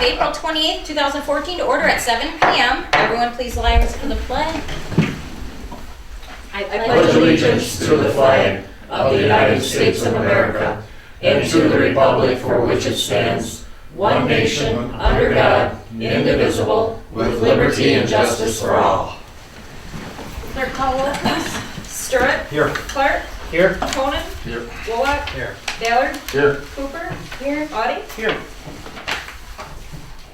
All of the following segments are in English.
of April 28th, 2014 to order at 7 p.m. Everyone please rise for the pledge. I pledge allegiance to the flag of the United States of America and to the republic for which it stands, one nation, under God, indivisible, with liberty and justice for all. Clerk call roll, please. Stirrup. Here. Clark. Here. Conan. Here. Wolock. Here. Ballard. Here. Cooper. Here. Audie. Here.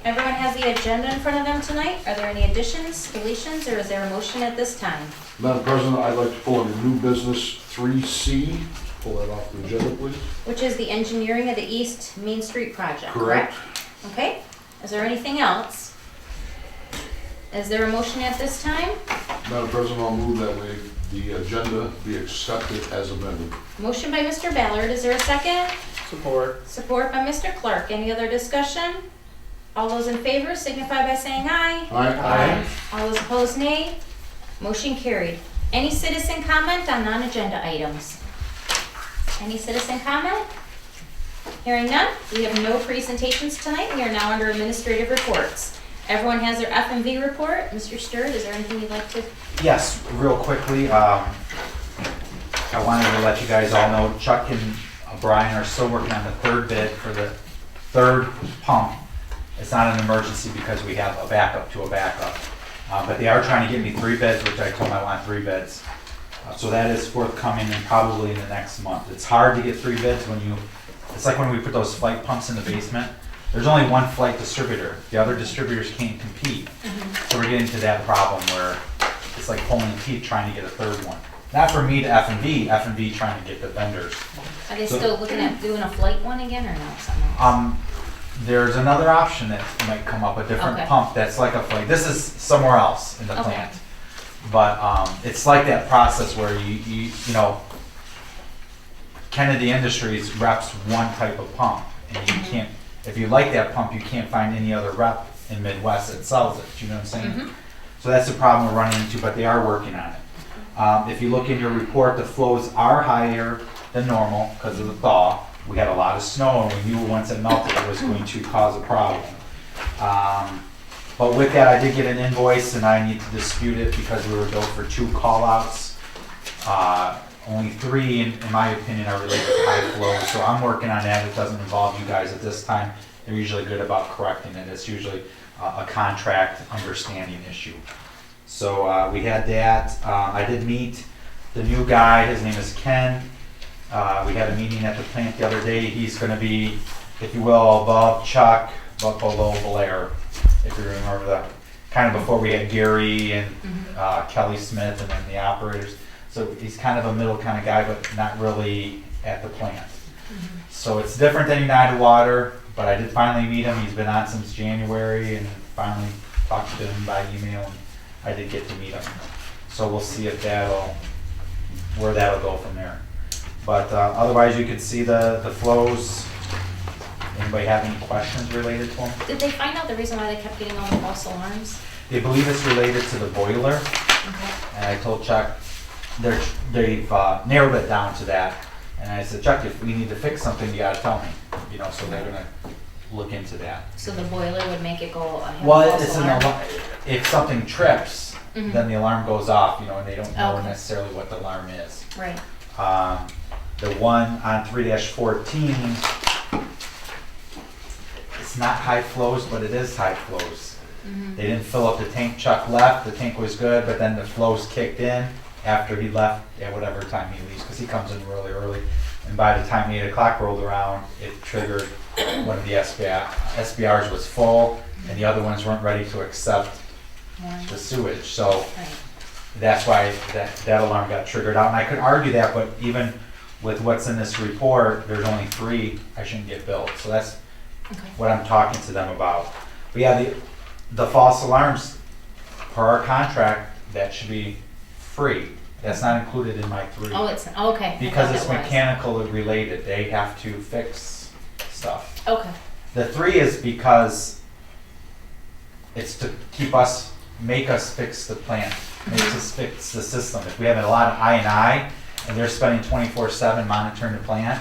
Everyone has the agenda in front of them tonight. Are there any additions, deletions, or is there a motion at this time? Madam President, I'd like to pull in new business 3C. Pull that off the agenda, please. Which is the engineering of the East Main Street project, Correct. Okay. Is there anything else? Is there a motion at this time? Madam President, I'll move that the agenda be accepted as amended. Motion by Mr. Ballard. Is there a second? Support. Support by Mr. Clark. Any other discussion? All those in favor signify by saying aye. Aye. All those opposed, nay. Motion carried. Any citizen comment on non-agenda items? Any citizen comment? Hearing none, we have no presentations tonight. We are now under administrative reports. Everyone has their F&V report. Mr. Stewart, is there anything you'd like to? Yes, real quickly, I wanted to let you guys all know Chuck and Brian are still working on the third bid for the third pump. It's not an emergency because we have a backup to a backup. But they are trying to get me 3 bids, which I told them I want 3 bids. So that is forthcoming and probably in the next month. It's hard to get 3 bids when it's like when we put those flight pumps in the basement. There's only one flight distributor. The other distributors can't compete. So we're getting to that problem where it's like pulling teeth trying to get a third one. Not for me to F&V trying to get the vendors. Are they still looking at doing a flight one again or no? Something else? There's another option that might come up, a different Okay. pump that's like a flight. This is somewhere else in the Okay. plant. But it's like that process where you know, Kennedy Industries reps one type of pump, and you can't, if you like that pump, you can't find any other rep in Midwest that sells it. Do you know what I'm saying? So that's the problem we're running into, but they are working on it. If you look in your report, the flows are higher than normal because of the thaw. We had a lot of snow, and we knew once it melted it was going to cause a problem. But with that, I did get an invoice, and I need to dispute it because we were billed for 2 call-outs. Only 3, in my opinion, are related to high flow, so I'm working on that. It doesn't involve you guys at this time. They're usually good about correcting it. It's usually a contract understanding issue. So we had that. I did meet the new guy. His name is Ken. We had a meeting at the plant the other day. He's going to be, if you will, above Chuck, but below Blair. If you remember that, kind of before we had Gary and Kelly Smith and then the operators. So he's kind of a middle kind of guy, but not really at the plant. So it's different than United Water, but I did finally meet him. He's been on since January and finally talked to him by email, and I did get to meet him. So we'll see if where that'll go from there. But otherwise, you can see the flows. Anybody have any questions related to them? Did they find out the reason why they kept getting all the false alarms? They believe it's related to the boiler. Okay. And I told Chuck, they've narrowed it down to that. And I said, Chuck, if we need to fix something, you gotta tell me. You know, so they're gonna look into that. So the boiler would make it go have a Well, false it's alarm? if something trips, then the alarm goes off, you know, and they don't know Okay. necessarily what the alarm is. Right. The one on 3-14, it's not high flows, but it is high flows. They didn't fill up the tank. Chuck left, the tank was good, but then the flows kicked in after he left at whatever time he leaves, because he comes in really early. And by the time 8 o'clock rolled around, it triggered one of the SBRs was full, and the other ones weren't ready to accept the sewage. So Right. that's why that alarm got triggered out. And I could argue that, but even with what's in this report, there's only 3 I shouldn't get billed. So that's what I'm talking to them about. But yeah, the false alarms, per our contract, that should be free. That's not included in my 3. Oh, it's okay. Because I it's thought it was. mechanical related. They have to fix stuff. Okay. The 3 is because it's to make us fix the plant, make us fix the system. If we have a lot of I&I and they're spending 24/7 monitoring the plant,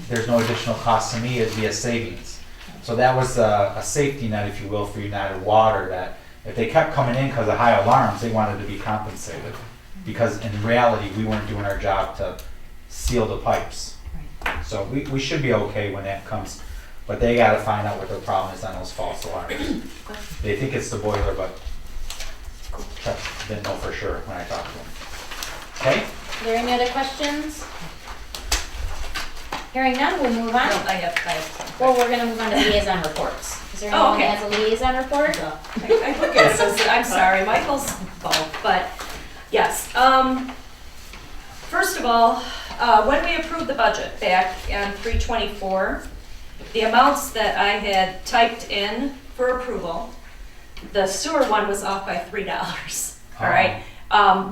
there's no additional cost to me, it'd be a savings. So that was a safety net, if you will, for United Water, that if they kept coming in because of high alarms, they wanted to be compensated. Because in reality, we weren't doing our job to seal the pipes. So we should be okay when that comes, but they gotta find out what their problem is on those false alarms. They think it's the boiler, but Chuck didn't know for sure when I talked to him. Okay? Are there any other questions? Hearing none, we'll move on. I have. Well, we're gonna move on to liaison reports. Is there anyone okay. that has a liaison report? I look at it, says, I'm sorry, Michael's fault, but yes. First of all, when we approved the budget back on 3/24, the amounts that I had typed in for approval, the sewer one was off by $3, all right?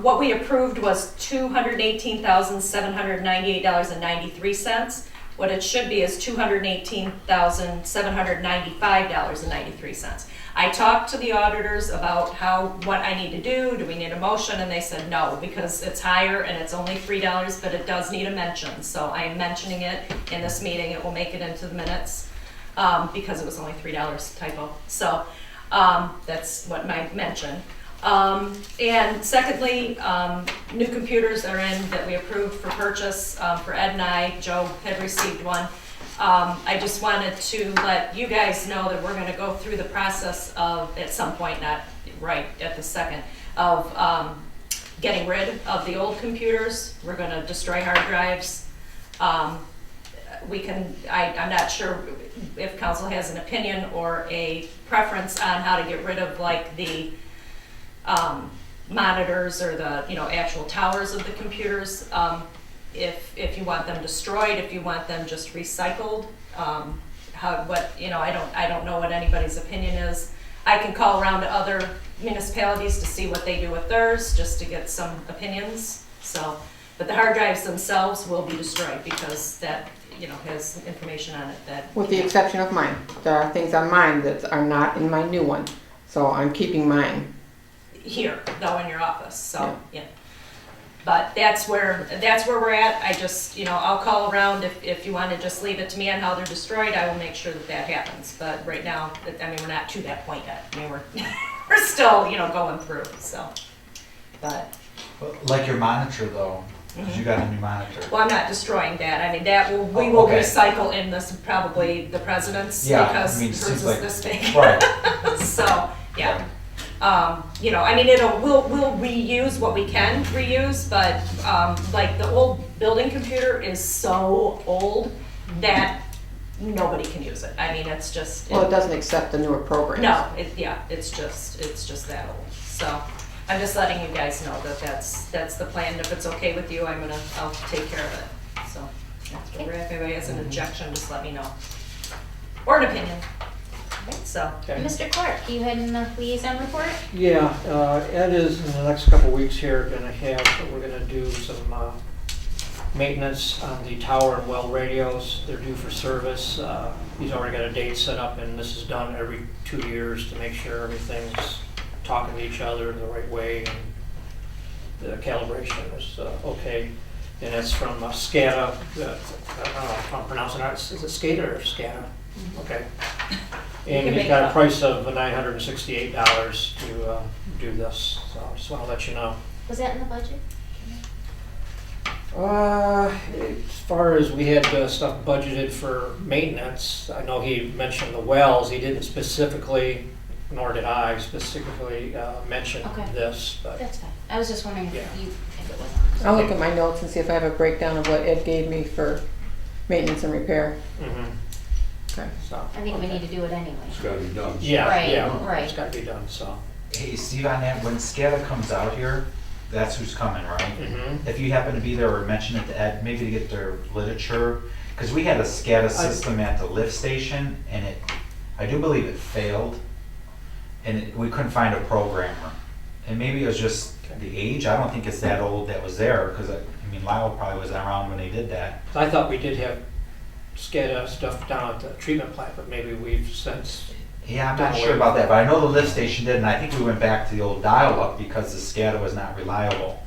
What we approved was $218,798.93. What it should be is $218,795.93. I talked to the auditors about what I need to do. Do we need a motion? And they said no, because it's higher and it's only $3, but it does need a mention. So I am mentioning it in this meeting. It will make it into the minutes because it was only $3 typo. So that's what my mention. And secondly, new computers are in that we approved for purchase for Ed and I. Joe had received one. I just wanted to let you guys know that we're gonna go through the process of, at some point, not right at the second, of getting rid of the old computers. We're gonna destroy hard drives. We can, I'm not sure if council has an opinion or a preference on how to get rid of like the monitors or the actual towers of the computers. If you want them destroyed, if you want them just recycled, I don't know what anybody's opinion is. I can call around to other municipalities to see what they do with theirs, just to get some opinions. So, but the hard drives themselves will be destroyed because that has information on it that. With the exception of mine. There are things on mine that are not in my new one, so I'm keeping mine. Here, though, in your office, so, yeah. But that's where we're at. I just, I'll call around if you want to just leave it to me on how they're destroyed. I will make sure that happens. But right now, we're not to that point yet. We're still, going through, so. But. Like your monitor though, because you got a new monitor. Well, I'm not destroying that. We will okay. Recycle in this, probably the president's, because hers is like, this big. Right. So, yeah. We'll reuse what we can reuse, but like the old building computer is so old that nobody can use it. It's just. Well, it doesn't accept the newer programs. No, it's just that old. So I'm just letting you guys know that that's the plan. If it's okay with you, I'll take care of it. So that's where we're at. If anybody has an objection, just let me know. Or an opinion. So. Mr. Clark, you had a liaison report? Yeah, Ed is in the next couple of weeks here we're gonna do some maintenance on the tower and well radios. They're due for service. He's already got a date set up, and this is done every 2 years to make sure everything's talking to each other the right way and the calibration is okay. And it's from SCADA. I don't know if I'm pronouncing it. Is it SCADA or SCADA? Okay. And he's got a price of $968 to do this, so I just want to let you know. Was that in the budget? As far as we had stuff budgeted for maintenance, I know he mentioned the wells. He didn't specifically, nor did I specifically mention this. But that's fine. I was just wondering if it was on. I'll look at my notes and see if I have a breakdown of what Ed gave me for maintenance and repair. Mm-hmm. Okay. So, I think we need to do it anyway. It's gotta be done. Yeah, Right, yeah, right. it's got to be done. So. Hey Steve, on that, when SCADA comes out here, that's who's coming, right? Mm-hmm. If you happen to be there or mention it to Ed, maybe to get their literature, because we had a SCADA system at the lift station, and I do believe it failed, and we couldn't find a programmer. And maybe it was just the age. I don't think it's that old that was there, because Lyle probably was around when they did that. I thought we did have SCADA stuff down at the treatment plant, but maybe we've since. Yeah, I'm not sure about that, but I know the lift station did, and I think we went back to the old dial-up because the SCADA was not reliable.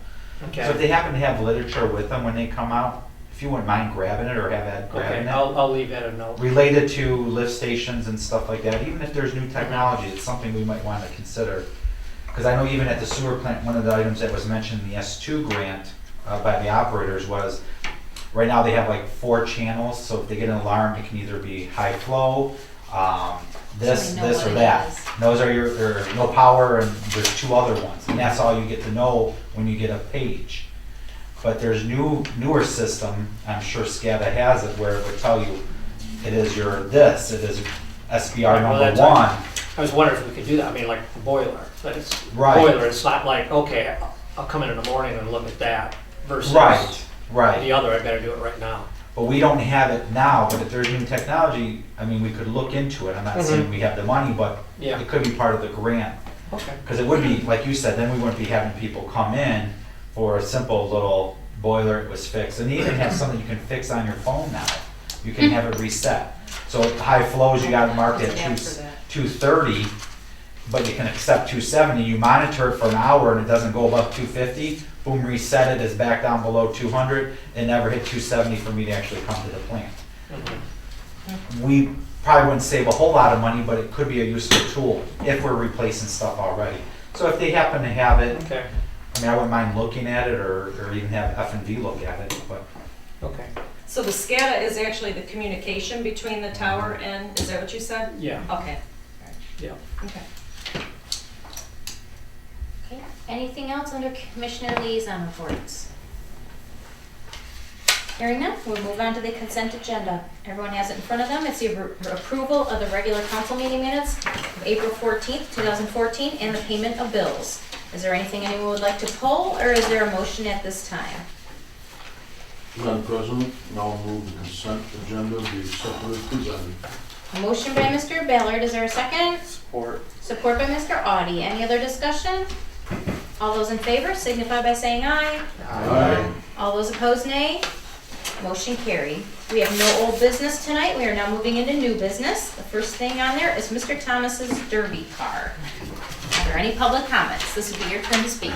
Okay. So if they happen to have literature with them when they come out, if you wouldn't mind grabbing it or have Ed grabbing Okay, it. I'll leave Ed a note. Related to lift stations and stuff like that, even if there's new technology, it's something we might want to consider. Because I know even at the sewer plant, one of the items that was mentioned in the S2 grant by the operators was, right now they have like 4 channels, so if they get an alarm, it can either be high flow, this, So we know this, what or it that. is. Those are your, or no power, and there's 2 other ones, and that's all you get to know when you get a page. But there's newer system, I'm sure SCADA has it, where it would tell you, it is your this, it is SBR Well, number that's 1. I was wondering if we could do that, I mean, like the boiler, but it's Right. boiler, it's not like, okay, I'll come in the morning and look at that versus Right, right. the other, I better do it right now. But we don't have it now, but if there's new technology, I mean, we could look into it. I'm not saying we have the money, but Yeah. it could be part of the grant. Okay. Because it would be, like you said, then we wouldn't be having people come in for a simple little boiler, it was fixed. And they even have something you can fix on your phone now. You can have it reset. So at high flows, you got it marked at 230, but you can accept 270. You monitor it for an hour and it doesn't go above 250. Boom, reset it, it's back down below 200. It never hit 270 for me to actually come to the plant. We probably wouldn't save a whole lot of money, but it could be a useful tool if we're replacing stuff already. So if they happen to have it, Okay, I mean, I wouldn't mind looking at it or even have F&V look at it, but okay, So the SCADA is actually the communication between the tower and, is that what you said? yeah, Okay, yeah. okay. Okay, anything else under Commissioner liaison reports? Hearing none, we'll move on to the consent agenda. Everyone has it in front of them. It's the approval of the regular council meeting minutes of April 14th, 2014, and the payment of bills. Is there anything anyone would like to pull, or is there a motion at this time? Madam President, now move the consent agenda be accepted as presented. A motion by Mr. Ballard, is there a second? Support. Support by Mr. Audi. Any other discussion? All those in favor signify by saying aye. Aye. All those opposed, nay. Motion carried. We have no old business tonight. We are now moving into new business. The first thing on there is Mr. Thomas's Derby car. Are there any public comments? This will be your turn to speak.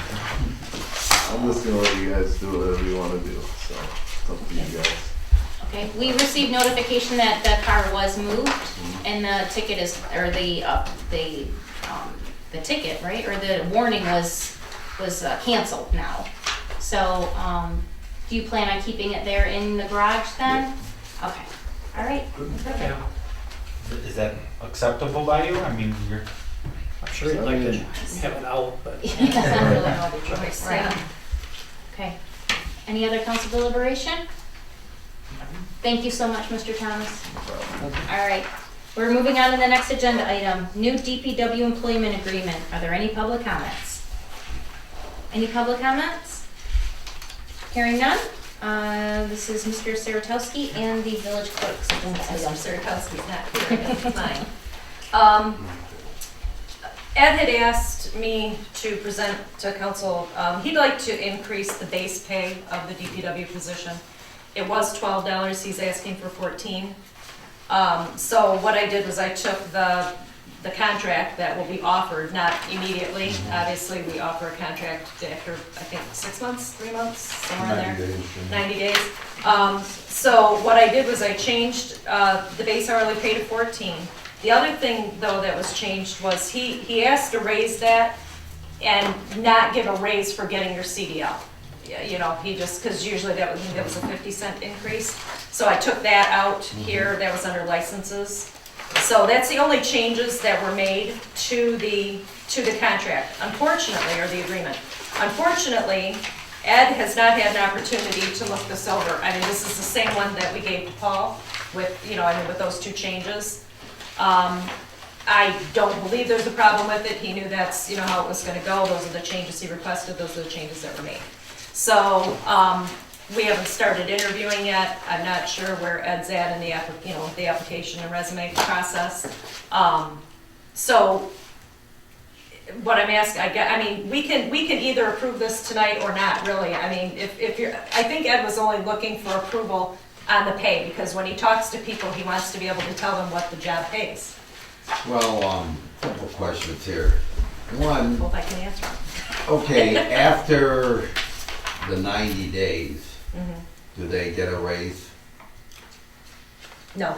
I'm just gonna let you guys do whatever you wanna do, so it's up to you guys. Okay, we received notification that the car was moved and the ticket is, or the ticket, right? Or the warning was canceled now. So, do you plan on keeping it there in the garage then? Okay, all right. Yeah. is that acceptable by you? I mean, you're, I'm sure you'd like to have it out, but Yes, I'm really no other choice, right. Okay, any other council deliberation? Thank you so much, Mr. Thomas. All right, we're moving on to the next agenda item, new DPW employment agreement. Are there any public comments? Any public comments? Hearing none, this is Mr. Saratowski and the village clerk's agenda. Mr. Sirikowski's not here, that's fine. Ed had asked me to present to council, he'd like to increase the base pay of the DPW position. It was $12, he's asking for 14. So what I did was I took the contract that will be offered, not immediately. Obviously, we offer a contract after, I think, 6 months, 3 months, somewhere in there. 90 days. 90 days. So what I did was I changed the base hourly pay to 14. The other thing, though, that was changed was he asked to raise that and not give a raise for getting your CDL. Yeah, you know, he just, because usually that was a 50-cent increase. So I took that out here, that was under licenses. So that's the only changes that were made to the contract, unfortunately, or the agreement. Unfortunately, Ed has not had an opportunity to look this over. I mean, this is the same one that we gave to Paul with, with those 2 changes. I don't believe there's a problem with it. He knew that's, how it was gonna go. Those are the changes he requested. Those are the changes that were made. So, we haven't started interviewing yet. I'm not sure where Ed's at in the application and resume process. So, what I'm asking, we can either approve this tonight or not, really. I mean, I think Ed was only looking for approval on the pay, because when he talks to people, he wants to be able to tell them what the job pays. Well, couple questions here. One, Hope I can answer them. okay, after the 90 days, do they get a raise? No.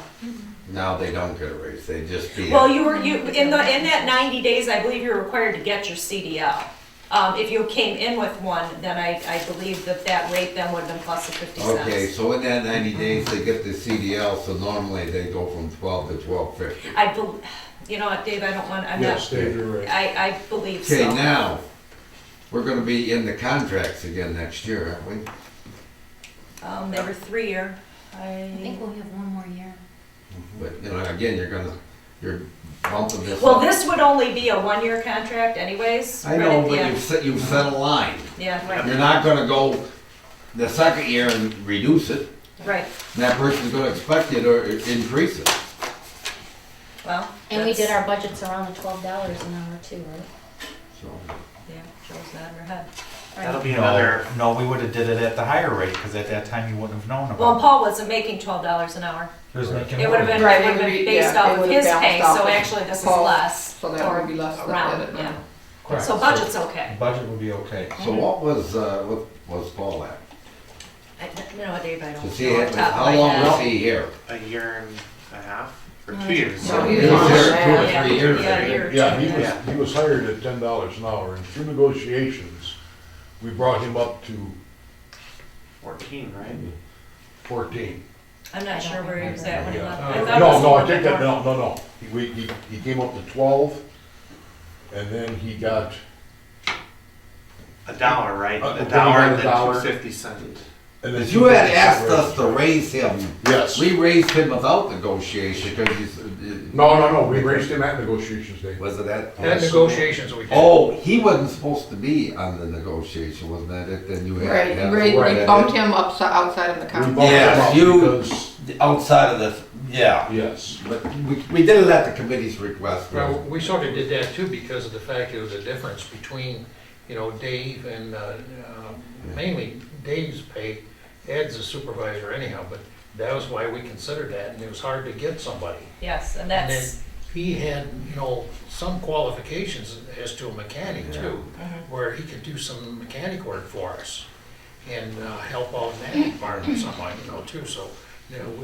Now they don't get a raise, they just be. Well, in that 90 days, I believe you're required to get your CDL. If you came in with one, then I believe that rate then would have been plus the 50 cents. Okay, so in that 90 days, they get the CDL, so normally they go from 12 to 12.50. You know what, Dave, I'm Yes, not, Dave, you're right. I believe so. Okay, now, we're gonna be in the contracts again next year, aren't we? They were 3-year. I think we'll have one more year. But, you know, again, you're bumping this Well, up. this would only be a 1-year contract anyways. I right know, at the but end. you've set a line. Yeah, right, You're not gonna go the second year and reduce it. right. And that person's gonna expect you to increase it. Well. And we did that's- our budgets around the $12 an hour too, right? So, Yeah, Joe's nodding her head. That'll be another, No, we would have did it at the higher rate, because at that time you wouldn't have known Well, about Paul wasn't making $12 an hour. it. He was making It more would have than been, Right, it would have it would been be- based yeah, off it of would his have pay, balanced so out actually this is Paul's, less. So that or would be less than around, that. yeah. Correct. So budget's okay. Budget would be okay. so what was Paul at? You know what, Dave, I don't Was he, know off the top of how my long head. was he here? a year and a half, or 2 years. So He he was was there on 2 or that. 3 years. Yeah, a year or two. Yeah, Yeah. he was hired at $10 an hour, and through negotiations, we brought him up to 14, right? 14. I'm not sure where he was at when he left. I No, thought it was no, I more take that, before. no. He came up to 12, and then he got, $1, right? then A he dollar got and a then dollar. 250 cents. and then. Because you had asked us to raise him. Yes. We raised him without negotiation, because he's. No, we raised him at negotiations day. Was it that? At negotiations we did. Oh, he wasn't supposed to be on the negotiation, wasn't that it? Then you had. Right, to have- we Right. bumped him up outside of the We contract. bumped him Yes, up you- because, Outside of this, yeah. yes. But we did it at the committee's request. Well, we sort of did that too because of the fact there was a difference between, Dave and, mainly Dave's pay. Ed's a supervisor anyhow, but that was why we considered that, and it was hard to get somebody. Yes, and And then that's, he had, some qualifications as to a mechanic too, where he could do some mechanic work for us and help out in that department somehow, too. So,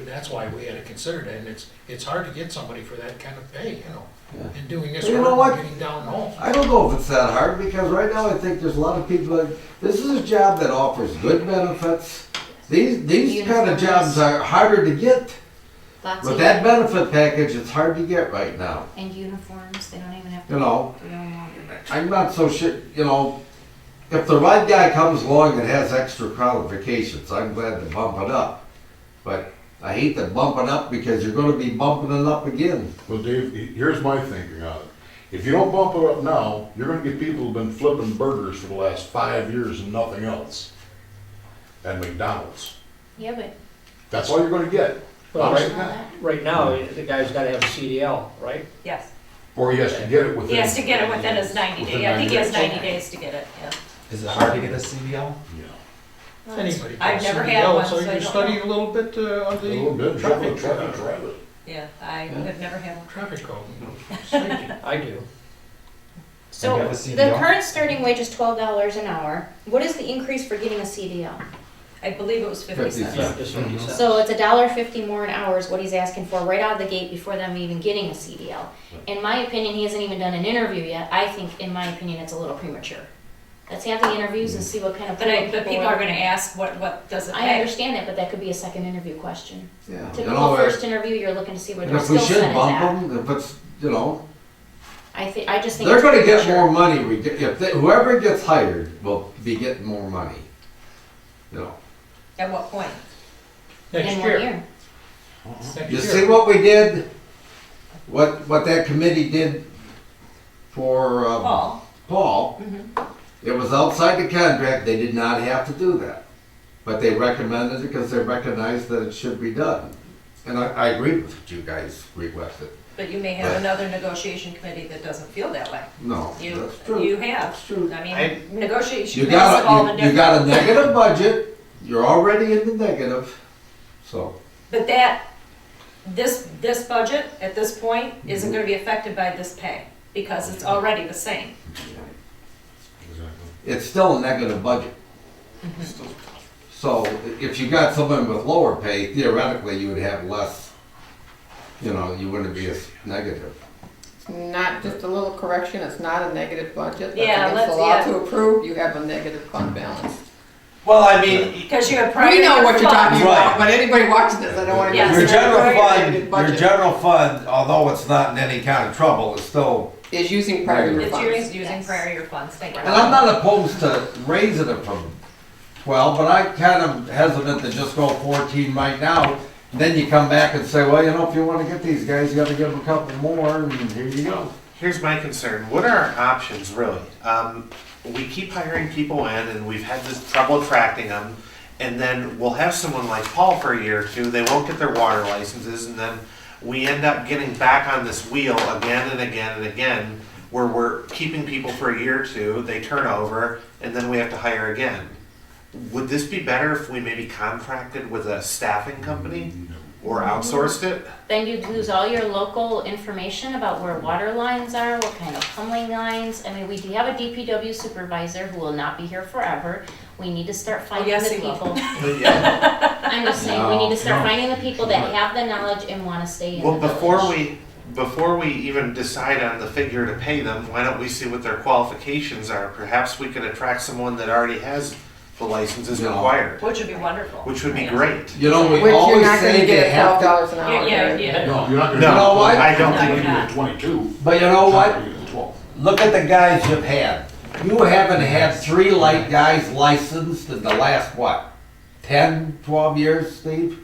that's why we had to consider that, and it's hard to get somebody for that kind of pay, and doing this Well, you know work, what? and getting down home. I don't know if it's that hard, because right now I think there's a lot of people, this is a job that offers good benefits. These kind of jobs are harder to get. Lots With of, that benefit package, it's hard to get right now. and uniforms, they don't even have to. You know, do their own laundry. I'm not so sure, if the right guy comes along and has extra qualifications, I'm glad to bump it up. But I hate to bump it up, because you're gonna be bumping it up again. Well, Dave, here's my thinking on it. If you don't bump it up now, you're gonna get people who've been flipping burgers for the last 5 years and nothing else at McDonald's. Yeah, but That's all you're gonna get. Well, all right, that. right now, the guy's gotta have a CDL, right? yes. Or he has to get it within. He has to get it within his 90 days. Within I think he has 90 90 days to get it, yeah. Is it hard to get a CDL? Yeah. Anybody I've can never CDL, had one, so so I you don't study know. a little bit on A little the bit, traffic, drive it. Yeah, I have never had one. traffic code, safety. I do. So, You have a the CDL? current starting wage is $12 an hour. What is the increase for getting a CDL? I believe it was 50 50 cents. Yeah, just 50 cents. So it's $1.50 more an hour is what he's asking for right out of the gate before them even getting a CDL. In my opinion, he hasn't even done an interview yet. I think, in my opinion, it's a little premature. Let's have the interviews and see what kind of. But people are gonna ask, what does it I pay? understand that, but that could be a second interview question. Yeah. You Typical know, first interview, you're looking to see where and their if we skill should set is bump at. them, if it's, I just think they're it's gonna get premature. more money, whoever gets hired will be getting more money. At what point? Next In 1 year. year. Next You year. see what we did? What that committee did for, Paul? Paul? It was outside the contract, they did not have to do that. But they recommended it because they recognized that it should be done. And I agree with what you guys requested. But you may have another negotiation committee that doesn't feel that way. No, You, that's true. you have. That's true. I I- mean, negotiation You committees have all been got, you got a different. negative budget, you're already in the negative, so. But this budget, at this point, isn't gonna be affected by this pay, because it's already the same. It's still a negative budget. So if you got someone with lower pay, theoretically, you would have less, you know, you wouldn't be as negative. Not, just a little correction, it's not a negative budget. That's Yeah, against the let's- law yeah. to approve, you have a negative fund balance. Well, I mean, Because you have prior We know what you're talking Right. about, but anybody watching this, I don't want to. Yes. your general fund, Negative budget your general fund, although it's not in any kind of trouble, is still, is using prior year It's funds. using prior year funds, thank you. and I'm not opposed to raising it from 12, but I kind of hesitant to just go 14 right now. Then you come back and say, well, you know, if you want to get these guys, you got to give them a couple more, and here you go. Here's my concern. What are our options really? We keep hiring people in and we've had this trouble attracting them. And then we'll have someone like Paul for a year or two, they won't get their water licenses, and then we end up getting back on this wheel again and again and again, where we're keeping people for a year or two, they turn over, and then we have to hire again. Would this be better if we maybe contracted with a staffing company or outsourced it? Then you'd lose all your local information about where water lines are, what kind of plumbing lines. I mean, we do have a DPW supervisor who will not be here forever. We need to start finding yes, the he will. people. Yeah. I'm just saying, we need to start finding the people that have the knowledge and wanna stay in the Well, village. before we even decide on the figure to pay them, why don't we see what their qualifications are? Perhaps we could attract someone that already has the licenses No. required, Which would be wonderful. which would be great. You know, we Which you're always not say gonna they get at have to, $12 an hour. Yeah, Gary. yeah. No, you're not gonna. No, You know what? I don't No, think you're we do. not. 22. but you know what? You're gonna get 12. Look at the guys you've had. You haven't had 3 light guys licensed in the last, what, 10, 12 years, Steve?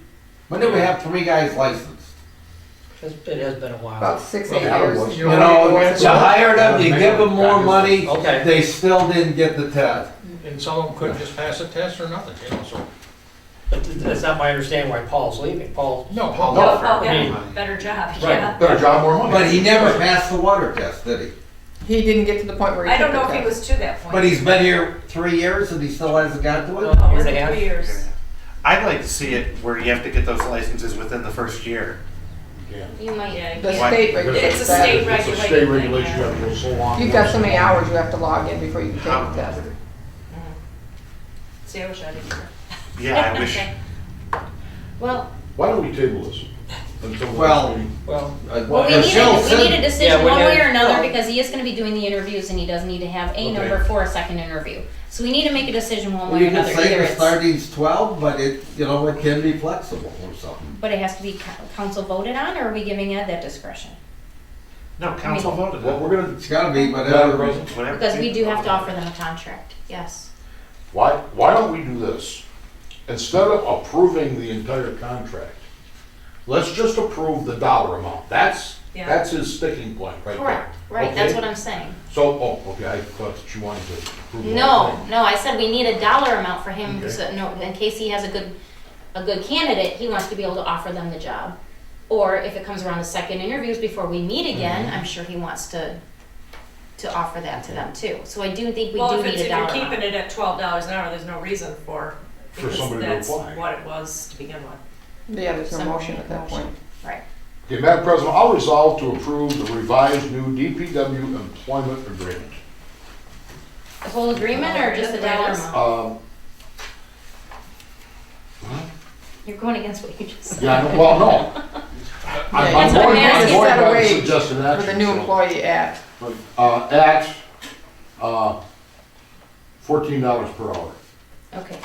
When did we have 3 guys licensed? It has been a while. About 6, 8 Yeah, it years. was. You know, you hire them, you give them more money, Okay. they still didn't get the test. And some of them couldn't just pass a test or nothing, you know, so. But that's not my understanding why Paul's leaving. Paul. No, Paul. No, got Paul fair got money. a better job, Right. yeah. Better job, more money. But he never passed the water test, did he? He didn't get to the point where he I took don't the know if he test. was to that point. But he's been here 3 years and he still hasn't got to No. it? No, it Year wasn't and a half. 3 years. I'd like to see it where you have to get those licenses within the first year. Yeah. You might, Yeah, The yeah. state Because regulates It's a that. state It's a regulated state thing, regulation, you yeah. have to go so long. You've got so many hours you have to log in before you can take the test. See, I wish I did that. Yeah, I wish. Okay. Well, Why don't we table this until the Well, next meeting? Well, well, we Michelle need a said- decision Yeah, we one way did. or another, Well- because he is gonna be doing the interviews and he does need to have a Okay. number for a second interview. So we need to make a decision one Well, way or you could another, say either the it's, starting's 12, but it, you know, it can be flexible or something. but it has to be council voted on, or are we giving Ed that discretion? No, council voted Well, on we're gonna, It's gotta be Madam whatever. President, it. Whatever Because we do people have to vote. offer them a contract, yes. why don't we do this? Instead of approving the entire contract, let's just approve the dollar amount. That's his sticking point right there. Correct, right, that's Okay? what I'm saying. So, okay, I thought that you wanted to approve the whole No, thing. no, I said we need a dollar amount for him, Okay. so, no, in case he has a good candidate, he wants to be able to offer them the job. Or if it comes around to second interviews before we meet again, Mm-hmm. I'm sure he wants to offer that to them too. So I do think we Well, do if need it's, a if you're dollar keeping amount. it at $12 an hour, there's no reason For because somebody to that's apply. what it was to begin with. Yeah, there's no Some motion at that point. Right. Okay, Madam President, I'll resolve to approve the revised new DPW employment agreement. The whole agreement or just the dollar amount? You're going against what you just said. Yeah, well, no. Yeah, That's what I'm asking. going Set a by the wage suggested For action. the new so, employee act. At, $14 per hour. Okay.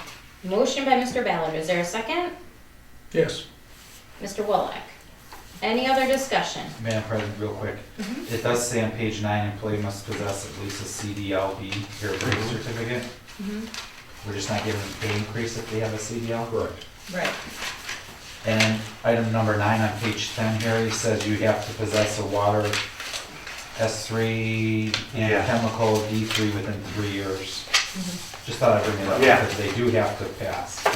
Motion by Mr. Ballard. Is there a second? Yes. Mr. Wallach. Any other discussion? Madam President, real quick, it does say on page 9, employee must possess at least a CDLB, here grade certificate. We're just not giving them pay increase if they have a CDL. Correct. Right. And item number 9 on page 10 here, he says you have to possess a water S3 and Yeah. chemical D3 within 3 years. Just thought I'd bring it up Yeah. because they do have to pass Right.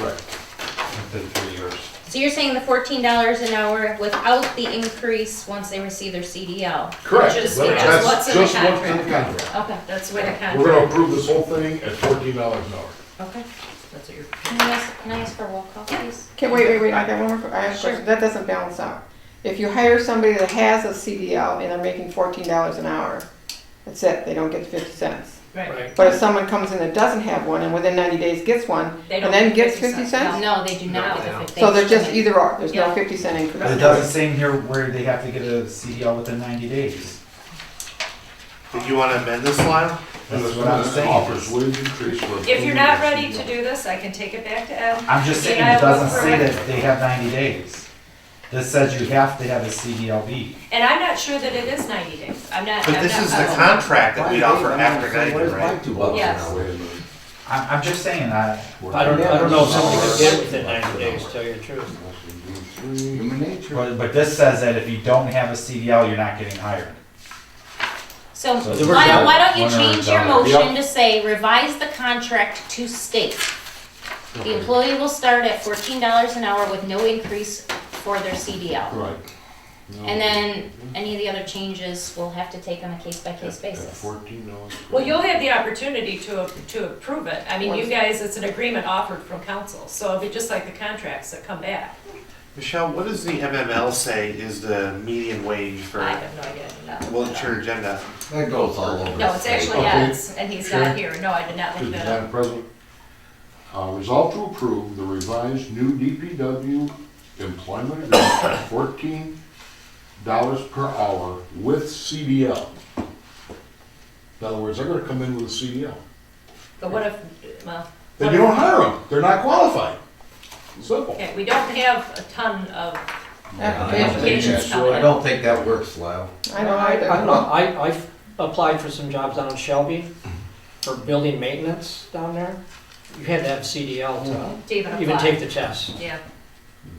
within 3 years. So you're saying the $14 an hour without the increase once they receive their CDL? Correct. Just- That's just what's in the just what's in the contract. contract. Okay, That's the way the contract. We're gonna approve this whole thing at $14 an hour. okay. That's what you're. Can I ask for a roll call, please? Okay, wait, I got one more, I have a Sure. question, that doesn't balance out. If you hire somebody that has a CDL and they're making $14 an hour, that's it, they don't get 50 cents. Right. But if someone comes in that doesn't have one and within 90 days gets one, They and don't then get gets 50 50 cents. cents? No, they do not No, get they the 50. So they're just they- either or, there's no Yeah. 50-cent increase. But it doesn't say in here where they have to get a CDL within 90 days. Did you want to amend this, Lyle? That's what I'm saying. Offers wage increase for. If you're not ready to do this, I can take it back to Ed. I'm just saying, And I it will doesn't say correct- that they have 90 days. This says you have to have a CDLB. And I'm not sure that it is 90 days. I'm not. But I'm this not is the positive. contract that we offer after 90, Where's my right? $2 Yes. an hour? I'm just saying that, I don't know if somebody could get it within 90 days, to tell you the truth. Human nature. but this says that if you don't have a CDL, you're not getting hired. So So we're why done. why don't you One or change your done. motion to say revise the contract to state the employee will start at $14 an hour with no increase for their CDL. Right. And then any of the other changes, we'll have to take on a case-by-case basis. $14. Well, you'll have the opportunity to approve it. I mean, you guys, it's an agreement offered from council, so it'll be just like the contracts that come back. Michelle, what does the MML say is the median wage for, I have no idea, no. well, it's your agenda. That goes all over. No, it's actually Okay. Ed's, and he's not Sure. here. No, I did not look that up. Madam President, resolve to approve the revised new DPW employment agreement at $14 per hour with CDL. In other words, they're gonna come in with a CDL. But what if, well, Then you don't hire them, they're not qualified. Simple. okay, we don't have a ton of Applications. coming I in. don't think that works, Lyle. I don't I don't know, either. I've applied for some jobs down in Shelby for building maintenance down there. You had to have CDL To even to even apply. take the test. Yeah,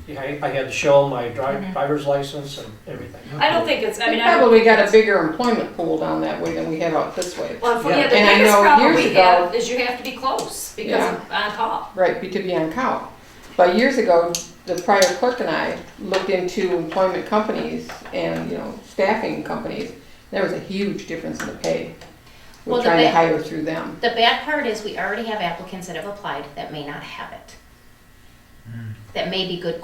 Yeah, I had to show my Mhm. driver's license and everything. I don't think it's, I We mean, I don't probably think got a it's- bigger employment pool down that way than we have out this way. Well, Yeah. yeah, the And I biggest know problem years we ago- have is you have to be close because Yeah. of on call. Right, to be on call. But years ago, the prior clerk and I looked into employment companies and, staffing companies. There was a huge difference in the pay. We're Well, the trying to ba- hire through them. The bad part is we already have applicants that have applied that may not have it. That may be good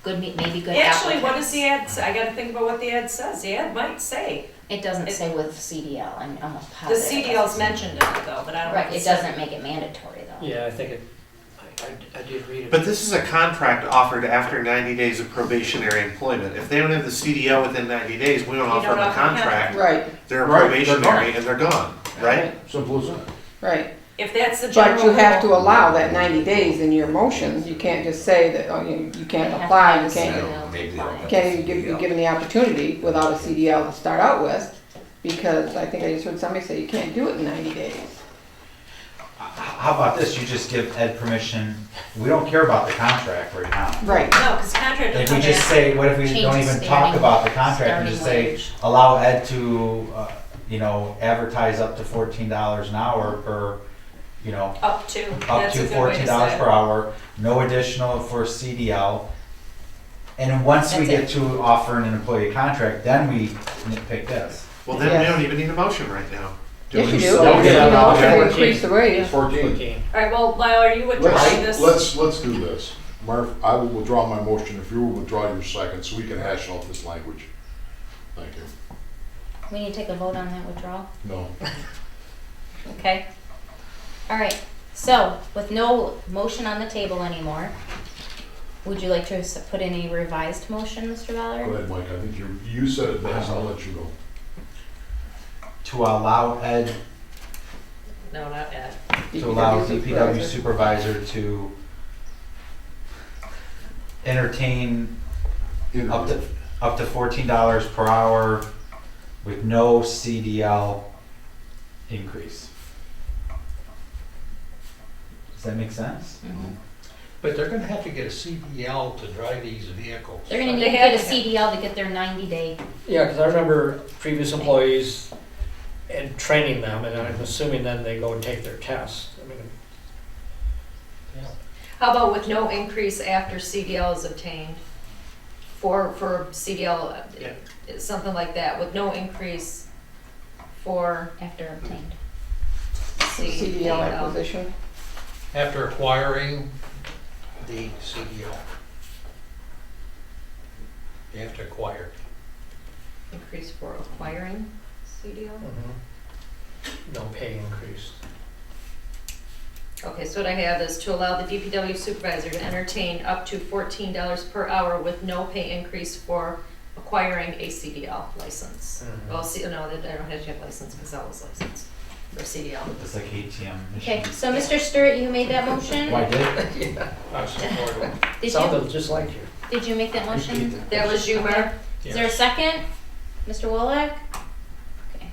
maybe good Actually, what applicants. does the ad say? I gotta think about what the ad says. The ad might say, It doesn't it- say with CDL, I'm almost the positive. it CDL's doesn't. mentioned in it though, but I don't know. Right, if it said- doesn't make it mandatory though. Yeah, I think it, I did read it. But this is a contract offered after 90 days of probationary employment. If they don't have the CDL within 90 days, we don't You offer don't them a offer them. contract. Right, They're Right, they're probationary gone. and they're gone, right? Simple as that. right. If that's the general But you have to rule. allow that 90 days in your motion. You can't just say that, you can't They have apply, to you have can't, CDL. Maybe they'll have can't to even be CDL. given the opportunity without a CDL to start out with. Because I think I just heard somebody say you can't do it in 90 days. how about this, you just give Ed permission, we don't care about the contract right now. Right. No, because contract will If we come just back. say, what if we Change don't the even talk starting- about the contract and just starting say, wage. allow Ed to, advertise up to $14 an hour per, Up to. up That's to a good way to $14 say it. per hour, no additional for CDL. And then once we That's get to offering an employee contract, then we nitpick this. Well, then we Yes. don't even need a motion right now. Yes, you we do. still You get can an also option? increase the wage. 14. All right, well, Lyle, are you withdrawing this? Let's do this. Marv, I will withdraw my motion if you will withdraw your second, so we can hash out this language. Thank you. We need to take a vote on that withdrawal? No. Okay. All right, so with no motion on the table anymore, would you like to put in a revised motion, Mr. Go Ballard? ahead, Mike, I think you said it best, I'll let you go. To allow Ed, No, not Ed. to allow DPW DPW supervisor. supervisor to entertain up to $14 per hour with no CDL increase. Does that make sense? Mhm. But they're gonna have to get a CDL to drive these vehicles. They're gonna need They to have get a to. CDL to get their 90-day. Yeah, because I remember previous employees and training them, and I'm assuming then they go and take their test. I mean, How about with no increase after CDL is obtained? For CDL, Yeah. something like that, with no increase for After obtained. CDL acquisition. After acquiring the CDL. You have to acquire. Increase for acquiring CDL? no pay increase. Okay, so what I have is to allow the DPW supervisor to entertain up to $14 per hour with no pay increase for acquiring a CDL license. Mhm. Well, no, they don't have to have license because I was licensed for CDL. It's like ATM Okay, machine. so Mr. Stewart, you made that motion? Why did? I support it. Did you, Sounded just like you. did you make that motion? That was you, Mark? Is there a second? Mr. Wolock? Okay.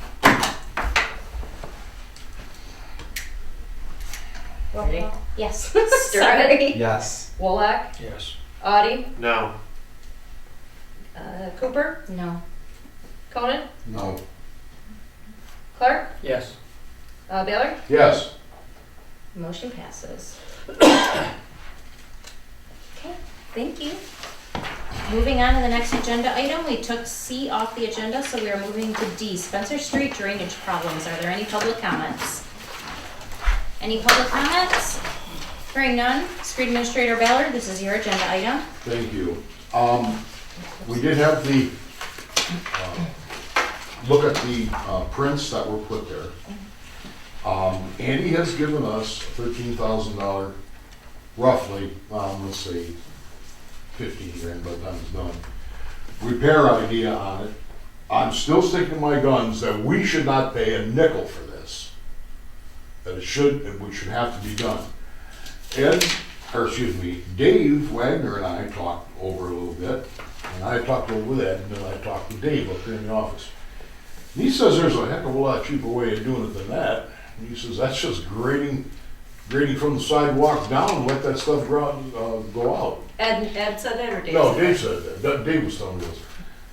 Roll Ready? call. Yes. Stewart? Sorry. Yes. Wolock? Yes. Audie? No. Cooper? No. Conan? No. Clark? Yes. Baylor? Yes. Motion passes. Okay, thank you. Moving on to the next agenda item, we took C off the agenda, so we are moving to D, Spencer Street drainage problems. Are there any public comments? Any public comments? Hearing none, Street Administrator Ballard, this is your agenda item. Thank you. We did have the, look at the prints that were put there. Andy has given us $13,000, roughly, let's say 15 grand by the time it's done, repair idea on it. I'm still sticking to my guns that we should not pay a nickel for this. That it should, and we should have to be done. Dave Wagner and I talked over a little bit, and I talked over with Ed, and then I talked to Dave up there in the office. And he says there's a heck of a lot cheaper way of doing it than that. And he says that's just grading from the sidewalk down and let that stuff go out. Ed said that or Dave? No, said Dave said that. Dave was telling me this.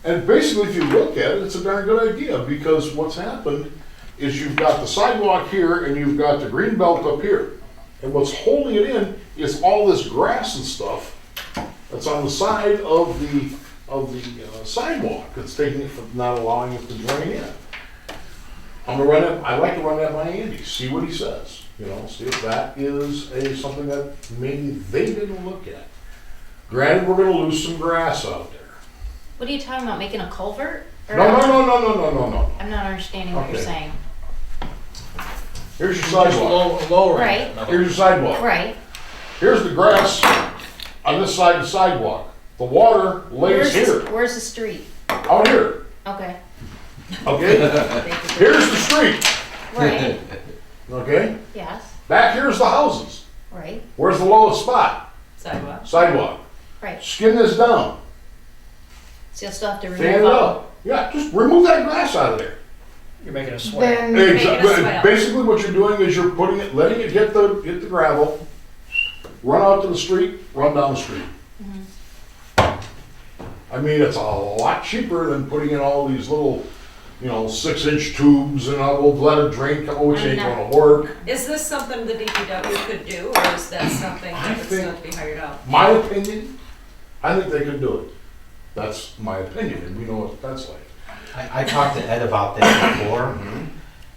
And basically, if you look at it, it's a darn good idea, because what's happened is you've got the sidewalk here and you've got the green belt up here. And what's holding it in is all this grass and stuff that's on the side of the sidewalk. It's taking it from not allowing it to drain in. I like to run that by Andy, see what he says. See if that is something that maybe they didn't look at. Granted, we're gonna lose some grass out there. What are you talking about, making a culvert? Or- No. I'm not understanding what you're Okay. saying. Here's your Just sidewalk. lowering Right. it. in other Here's your sidewalk. Right. Here's the grass on this side of the sidewalk. The water lays here, Where's the street? out here, Okay. okay? Here's the street, Right, okay? yes, Back here's the houses. right, Where's the lowest spot? Sidewalk. Sidewalk. right. Skin this down, So you'll still have to fan remove it all. up. Yeah, just remove that grass out of there. You're making a swale. Then, Make it a swale. Basically what you're doing is you're letting it hit the gravel, run out to the street, run down the street. I mean, it's a lot cheaper than putting in all these little, 6-inch tubes and we'll let it drain, which ain't gonna work. Is this something the DPW could do, or is that something that would still have to be hired out? My opinion, I think they could do it. That's my opinion, and we know what that's like. I talked to Ed about that before,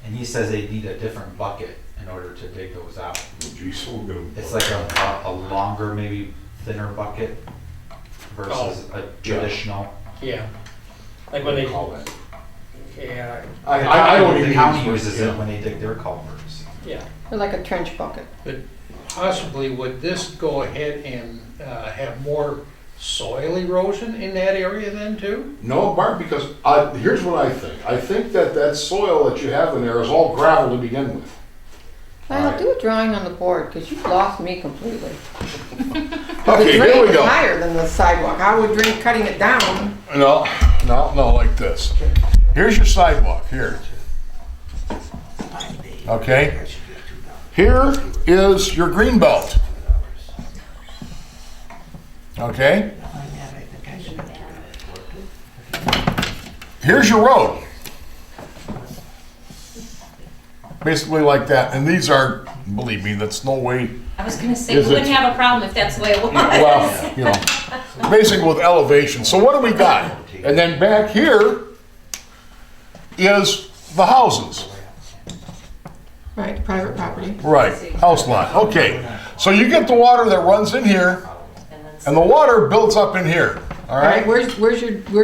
and he says they need a different bucket in order to dig those out. Oh, geez, we're gonna. It's like a longer, maybe thinner bucket versus a traditional. Yeah. Like when they, call that. yeah, I don't even. The county use uses it when they dig their culverts. yeah. they're like a trench bucket. Possibly, would this go ahead and have more soil erosion in that area then too? No, Bart, because here's what I think. I think that soil that you have in there is all gravel to begin with. Well, do a drawing on the board, because you've lost me completely. Okay, The here drain we is go. higher than the sidewalk. How would drain cutting it down? No, like this. Here's your sidewalk, here. Okay? Here is your green belt. Okay? Here's your road. Basically like that. And these are, believe me, that's no way. I was gonna say, Is we wouldn't it- have a problem if that's the way it was. Well, basically with elevation. So what do we got? And then back here is the houses. Right, private property. Right, house lot. Okay. So you get the water that runs in here, and the water builds up in here. All All right, right? where's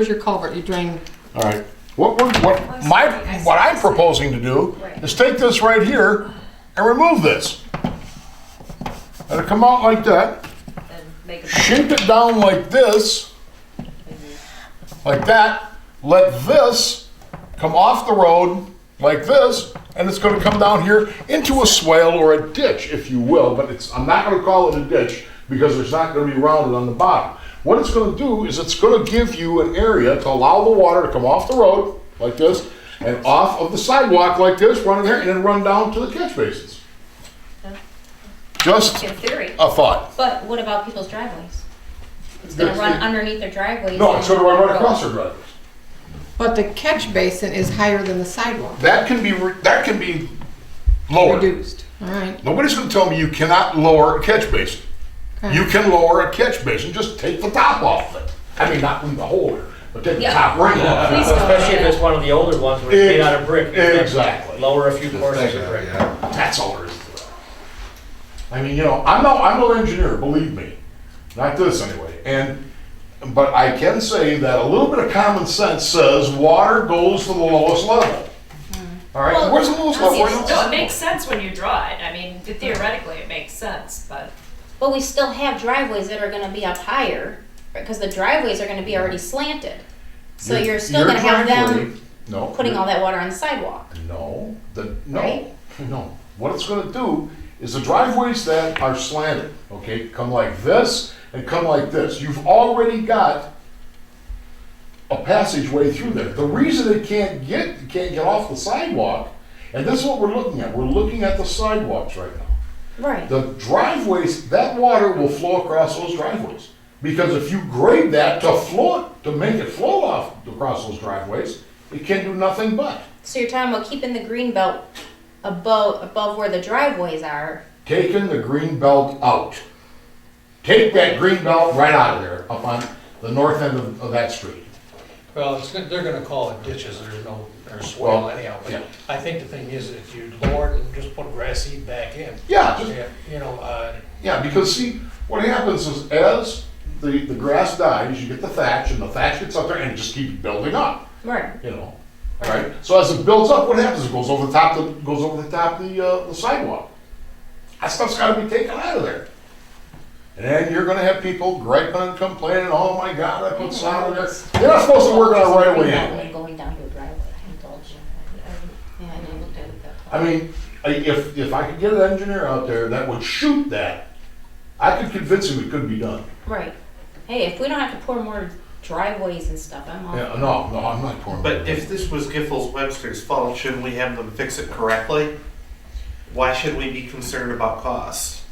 your culvert? You drain, All right. What I'm proposing to do is take this right here and remove this. Let it come out like that, And make it. shape it down like this, like that, let this come off the road like this, and it's gonna come down here into a swale or a ditch, if you will, but I'm not gonna call it a ditch because it's not gonna be rounded on the bottom. What it's gonna do is it's gonna give you an area to allow the water to come off the road like this, and off of the sidewalk like this, run in there, and then run down to the catch basins. Just In theory. a thought. But what about people's driveways? It's gonna run underneath their driveways. No, it's gonna run right across their driveways. But the catch basin is higher than the sidewalk, That can be lowered. reduced, all right. Nobody's gonna tell me you cannot lower a catch basin. You can lower a catch basin, just take the top off of it. I mean, not leave the hole there, but take the top ring off. Please don't. Especially if it's one of the older ones where it's made out of brick. Exactly. Lower a few Just courses think of of it, brick. yeah. That's all there is to it. I mean, I'm no engineer, believe me. Not this anyway. But I can say that a little bit of common sense says water goes to the lowest level. All right, Well, where's the lowest level? Right No, now? it makes sense when you draw it. I mean, theoretically, it makes sense, but. But we still have driveways that are gonna be up higher, because the driveways are gonna be already slanted. So you're still Your gonna have them driveway- No. putting all that water on the sidewalk. No, Right? no. What it's gonna do is the driveways that are slanted, okay, come like this and come like this. You've already got a passageway through there. The reason it can't get off the sidewalk, and this is what we're looking at. We're looking at the sidewalks right now. Right. The driveways, that water will flow across those driveways. Because if you grade that to make it flow off across those driveways, it can do nothing but. So you're talking about keeping the green belt above where the driveways are. Taking the green belt out. Take that green belt right out of there, up on the north end of that street. Well, they're gonna call it ditches, there's swale Well, anyhow, yeah. but I think the thing is, if you lower it and just put grass seed back in. Yeah, yeah, because see, what happens is as the grass dies, you get the thatch, and the thatch gets up there and it just keeps building up, Right. Right? So as it builds up, what happens? It goes over the top of the sidewalk. That stuff's gotta be taken out of there. And then you're gonna have people griping and complaining, oh my God, I put sod in there. They're not supposed to work on it right away anyway. Going down to a driveway, I indulge you. Yeah, I didn't look at it that far. I mean, if I could get an engineer out there that would shoot that, I could convince him it could be done. Right. Hey, if we don't have to pour more driveways and stuff, I'm all. Yeah, no, I'm not pouring. But if this was Giffords Webster's fault, shouldn't we have them fix it correctly? Why should we be concerned about costs?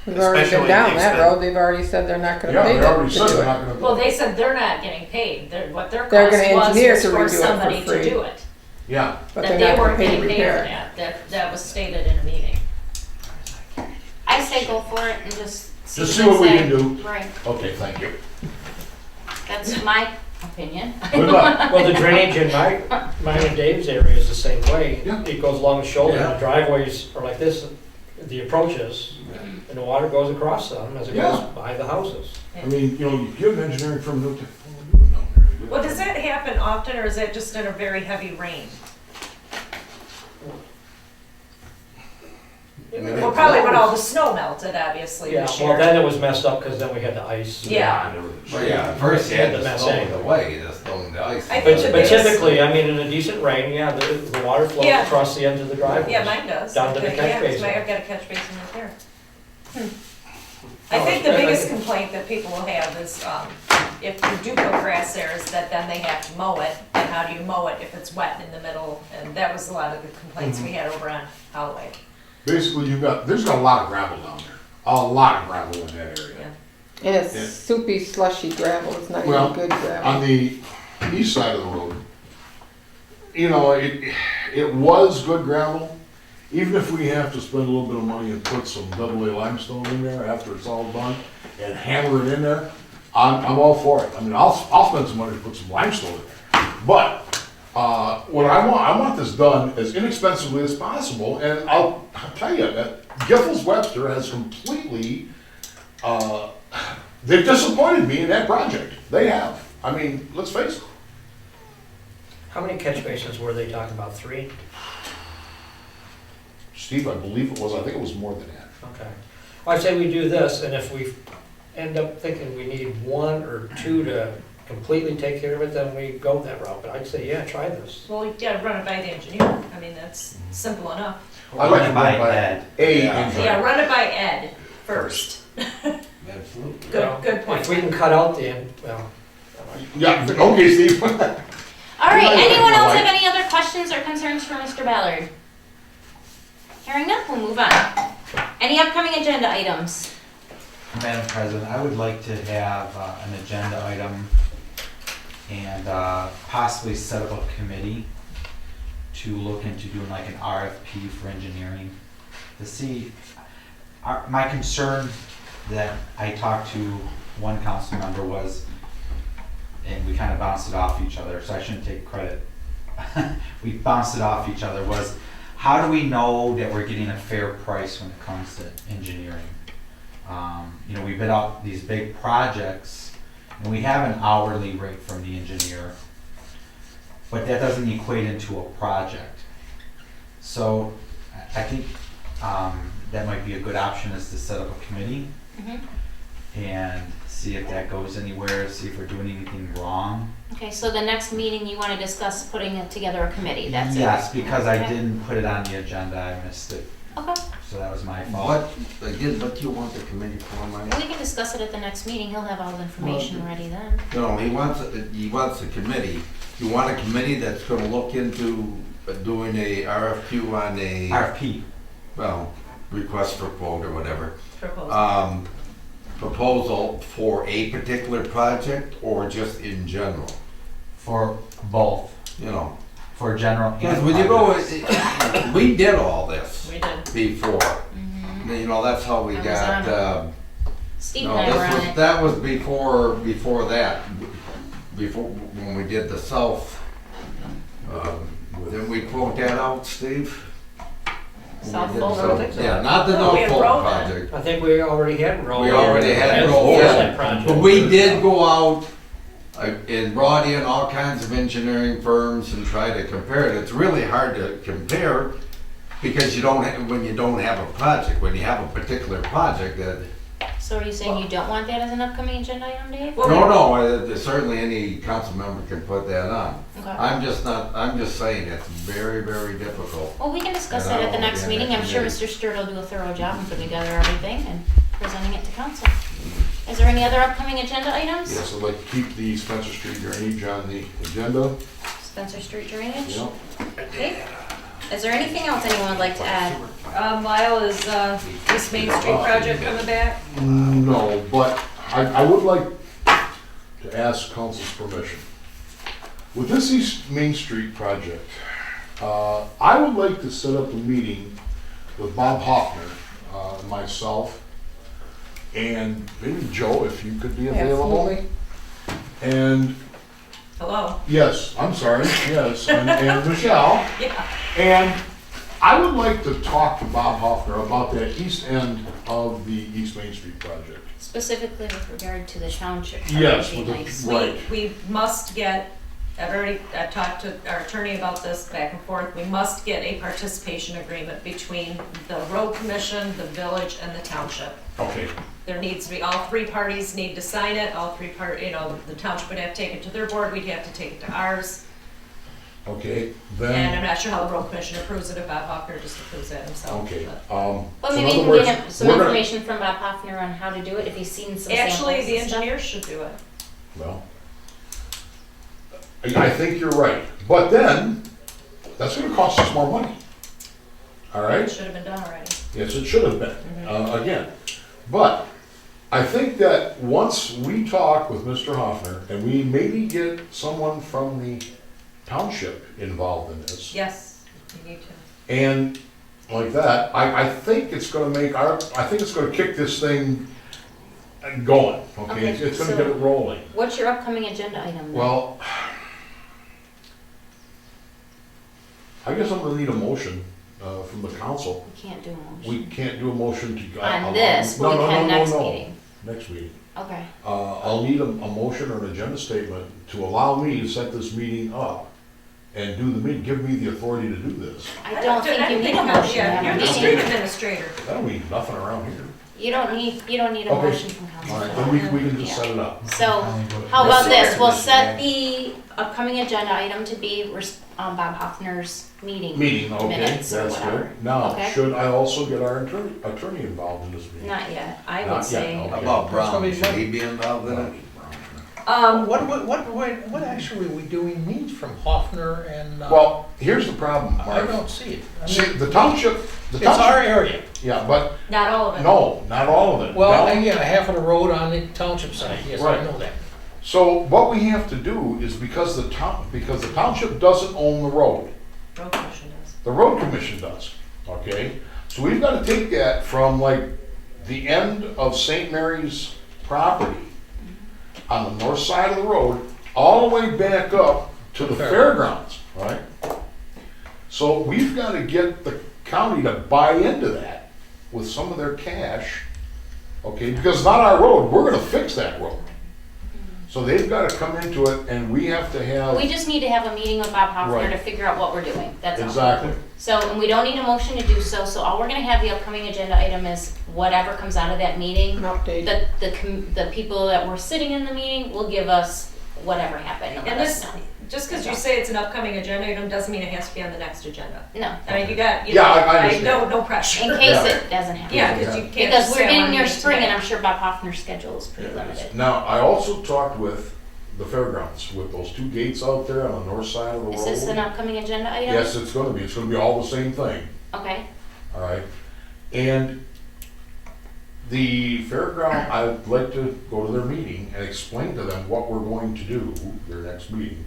We've already Especially been down the that extent- road, they've already said they're not gonna Yeah, pay they to already said do they're it. not gonna. Well, they said they're not getting paid. What their They're cost gonna was engineer was to for redo it for somebody to free. do it. Yeah, But That they're they not gonna weren't pay to getting paid repair for it. that. That was stated in a meeting. I say go for it and just see just see what we they can say. do. Right. Okay, thank you. That's my opinion. Good luck. Well, the drainage in mine and Dave's area is the same way. Yeah. It goes along the shoulder, and Yeah. the driveways are like this, the approaches, and the water goes across them as it goes Yeah. by the houses. I mean, you get an engineering firm, what are you doing down there? Well, does that happen often, or is that just in a very heavy rain? Well, probably when all the snow melted, obviously, Yeah, this well, year. then it was messed up because then we had the ice. Yeah. But yeah, at first you had The to mess snow anyway. it away, you just throw the ice. I But, think but typically, I mean, in a decent rain, yeah, the water flows Yeah. across the ends of the driveway. Yeah, mine does. Down to the catch Yeah, 'cause basin. I've got a catch basin right there. I think the biggest complaint that people will have is, if you do put grass there, is that then they have to mow it, and how do you mow it if it's wet in the middle? And that was a lot of the complaints we had over on Holloway. Basically, there's got a lot of gravel down there, a lot of gravel in that area. Yeah. And it's soupy slushy gravel, it's not Well, even good gravel. On the east side of the road, it was good gravel. Even if we have to spend a little bit of money and put some AA limestone in there after it's all done and hammer it in there, I'm all for it. I mean, I'll spend some money to put some limestone in there. But what I want this done as inexpensively as possible, and I'll tell you that Giffords Webster has completely, they've disappointed me in that project. They have. I mean, let's face it. How many catch basins were they talking about? 3? Steve, I believe it was, I think it was more than that. Okay. Well, I'd say we do this, and if we end up thinking we need 1 or 2 to completely take care of it, then we go that route. But I'd say, yeah, try this. Well, you gotta run it by the engineer. I mean, that's simple enough. I'd like to By run by Ed. engineer. Yeah, run it by Ed first. Absolutely. Good, good point. If we can cut out the end, well, Yeah, okay, Steve. All right, Good night, anyone else Mike. have any other questions or concerns for Mr. Ballard? Hearing none, we'll move on. Any upcoming agenda items? Madam President, I would like to have an agenda item and possibly set up a committee to look into doing like an RFP for engineering to see. My concern that I talked to one council member was, and we kind of bounced it off each other, so I shouldn't take credit. We bounced it off each other, was how do we know that we're getting a fair price when it comes to engineering? You know, we bid out these big projects and we have an hourly rate from the engineer, but that doesn't equate into a project. So I think that might be a good option, is to set up a committee and see if that goes anywhere, see if we're doing anything wrong. Okay, so the next meeting you want to discuss putting it together a committee, that's it? Yes, because I Okay. didn't put it on the agenda, I missed it, Okay, so that was my fault. What, again, what do you want the committee for, Mike? we can discuss it at the next meeting, he'll have all the information ready then. No, he wants a committee. You want a committee that's gonna look into doing a RFQ on a, RFP, well, request for quote or whatever. Proposal. Proposal for a particular project or just in general, for both, you know? for general and Because when you go, projects. we did all this We did. before. You know, that's how we I was got, on Steve no, and I were on this was, it. that was before that, before, when we did the south. Didn't we quote that out, Steve? When South we did Fulton? the I don't think so. Yeah, not the No, we North had Fulton road then. project. I think we already had roll. We already had As roll, for yeah. that project. But we did go out and brought in all kinds of engineering firms and try to compare it. It's really hard to compare because you don't have, when you don't have a project, when you have a particular project that, So are you saying you don't want that as an upcoming agenda item, Dave? Well, certainly any council member can put that on. Okay. I'm just saying it's very, very difficult. Well, we can discuss And I that at the don't next wanna be meeting. on I'm that sure committee. Mr. Sturt will do a thorough job in putting together everything and presenting it to council. Is there any other upcoming agenda items? Yes, I'd like to keep the Spencer Street drainage on the agenda. Spencer Street drainage? Yep. Okay. Is there anything else anyone would like to add? Lyle, is East Main Street project coming back? No, but I would like to ask council's permission. With this East Main Street project, I would like to set up a meeting with Bob Hoffner, myself, and maybe Joe, if you could be available. Absolutely. And, Hello? yes, I'm sorry, yes, and Michelle. Yeah. And I would like to talk to Bob Hoffner about that east end of the East Main Street project. Specifically with regard to the township. part, Yes, would be with the- nice. Right. We must get, I've talked to our attorney about this back and forth. We must get a participation agreement between the road commission, the village, and the township. Okay. There needs to be, all 3 parties need to sign it, the township would have to take it to their board, we'd have to take it to ours. Okay, And I'm then, not sure how the road commission approves it, if Bob Hoffner just approves that himself. okay, but- Well, so maybe in you other can words, get him some we're gonna- information from Bob Hoffner on how to do it, if he's seen some samples Actually, the and stuff. engineers should do it. Well, I think you're right, but then, that's gonna cost us more money. All right? It should have been done already. Yes, it should have been, again. But I think that once we talk with Mr. Hoffner, and we maybe get someone from the township involved in this, Yes, you need to. and like that, I think it's gonna make I think it's gonna kick this thing going, okay? Okay, It's gonna so- get it rolling. What's your upcoming agenda item then? Well, I guess I'm gonna need a motion from the council. We can't do a motion. We can't do a motion to. On this, No, we no, can no, next no. meeting. Next meeting. Okay, I'll need a motion or an agenda statement to allow me to set this meeting up and do the meeting, give me the authority to do this. I don't think you need a motion. Yeah, to you're have a the meeting. state administrator. That'll mean nothing around here. You don't need a Okay. motion from council. All right, then we can just set it up. So, how about this, we'll set the upcoming agenda item to be Bob Hoffner's meeting. Meeting, okay, Minutes or that's whatever. good. Now, Okay. should I also get our attorney involved in this meeting? Not yet, I Not would yet, say. no. How about That's gonna Brown, be should fun. he be involved in it? What actually do we need from Hoffner and? Well, here's the problem, I Mark. don't see it. I See, mean, the township, it's our area. yeah, but Not all of it. no, not all of it. Well, Now- yeah, half of the road on the township side, yes, I Right. know that. So what we have to do is because the township doesn't own the road, Road commission does. the road commission does, okay? So we've got to take that from like the end of St. Mary's property on the north side of the road, all the way back up to the fairgrounds, right? So we've got to get the county to buy into that with some of their cash, okay? Because it's not our road, we're gonna fix that road. So they've got to come into it and we have to have. We just need to have a meeting with Bob Hoffner Right. to figure out what we're doing, that's all. Exactly. So, and we don't need a motion to do so, so all we're gonna have the upcoming agenda item is whatever comes out of that meeting. An update. The people that were sitting in the meeting will give us whatever happened and let And us this, know. just because you say it's an upcoming agenda item doesn't mean it has to be on the next agenda. No, I mean, you got, Yeah, I understand. no pressure. in case Yeah. it doesn't happen. Yeah, because you can't Because just we're say I getting want near to meet spring and today. I'm sure Bob Hoffner's schedule is pretty limited. Now, I also talked with the fairgrounds, with those two gates out there on the north side of the road. Is this an upcoming agenda item? Yes, it's gonna be all the same thing, Okay, all right? And the fairground, I'd like to go to their meeting and explain to them what we're going to do, their next meeting,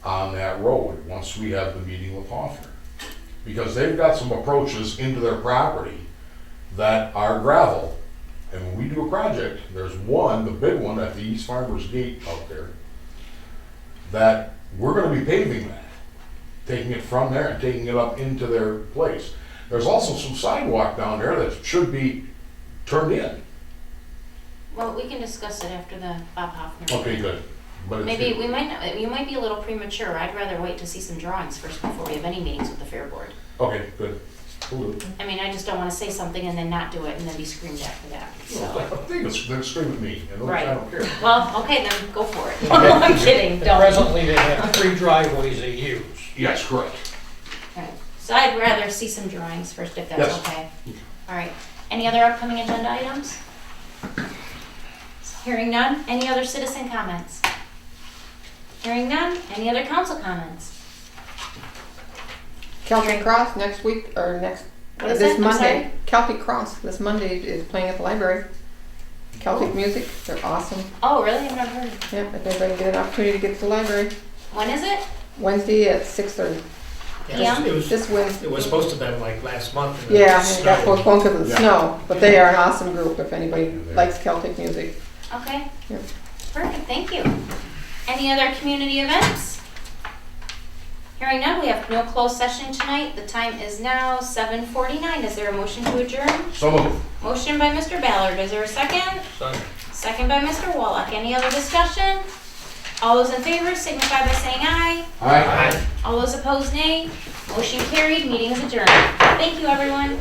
on that road, once we have the meeting with Hoffner. Because they've got some approaches into their property that are gravel. And when we do a project, there's one, the big one at the East Farmers Gate out there, that we're gonna be paving that, taking it from there and taking it up into their place. There's also some sidewalk down there that should be turned in. well, we can discuss it after the Bob Hoffner. Okay, good. But it's- Maybe we might not, you might be a little premature. I'd rather wait to see some drawings first before we have any meetings with the fair board. Okay, good. Cool. I mean, I just don't wanna say something and then not do it and then be screamed after that, so. They're screaming at me, and Right. I don't care. Well, okay, then go for it. I'm kidding, don't. Presently, they have 3 driveways they use. Yes, correct. Right. So I'd rather see some drawings first if that's Yes. okay. All right. Any other upcoming agenda items? Hearing none. Any other citizen comments? Hearing none. Any other council comments? Celtic Cross next week, or next, What is this it? I'm Monday. sorry? Celtic Cross, this Monday is playing at the library. Celtic music, they're awesome. Oh, really? I've never heard. Yeah, if anybody get an opportunity to get to the library. When is it? Wednesday at 6:30, Yeah. It was, this Wednesday. it was supposed to have been like last month. and then Yeah, it and it got snowed. postponed because of the Yeah. snow, but they are an awesome group if anybody likes Celtic music. Okay. Yep. Perfect. Thank you. Any other community events? Hearing none. We have no closed session tonight. The time is now 7:49. Is there a motion to adjourn? So moved. Motion by Mr. Ballard. Is there a second? Sunday. Second by Mr. Wallach. Any other discussion? All those in favor signify by saying aye. Aye. All those opposed, nay. Motion carried. Meeting is adjourned. Thank you, everyone.